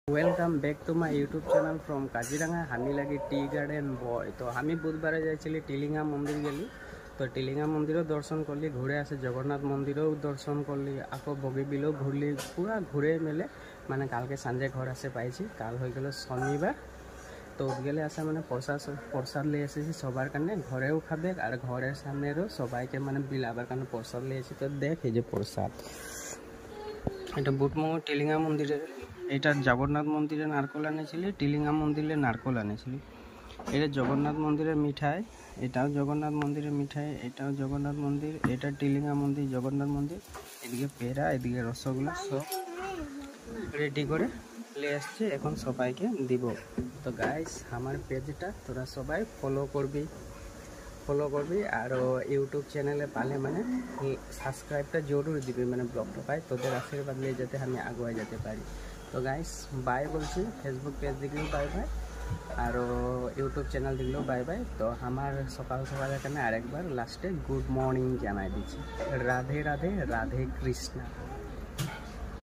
Welcome back to my YouTube channel from Kaziranga हानि लगी tea garden boy. तो हमें बुधवार जाइए टिलिंगा मंदिर गली। तो टिलिंगा मंदिर दर्शन करली घूरे आसे जगन्नाथ मंदिर दर्शन करली आको बगीबिल घूरली पूरा घूरे मेले माने काल के सांजे घर आसे पाई काल हो गल शनिवार। तो गले आसे माने प्रसाद ले आसे सबार कारण घरेও खाबे और घरे सामने सबाई के माने बिलाबार कारण प्रसाद ले तो देख ये प्रसाद এটা বুটমঙ্গ টিলিঙ্গা মন্দিরের। এটা জগন্নাথ মন্দিরে নারকল আনেছিলি, টিলিঙ্গা মন্দিরে নারকল আনেছিলি। এটা জগন্নাথ মন্দিরের মিঠাই, এটাও জগন্নাথ মন্দিরের মিঠাই, এটাও জগন্নাথ মন্দির, এটা টিলিঙ্গা মন্দির জগন্নাথ মন্দির। এদিকে পেড়া, এদিকে রসগোল্লা সব রেডি করে ले আসছে এখন সবাইকে দিব। তো গাইস আমার পেজটা তোরা সবাই ফলো করবি और यूट्यूब चैनल पाले मैंने सब्सक्राइबटा जरूर दिबी मैंने ब्लॉग पाई तोদের आशीर्वाद ले जाते हमें आगे जाते पारी। तो गाइस बाय बोलছি फेसबुक पेज देखलो बाय बाय और यूट्यूब चैनल देखलो बाय बाय। तो हमार सकाल सकाल एखाने आरेकबार लास्टे गुड मर्निंग जानाई दिচ্ছি। राधे राधे राधे कृष्णा।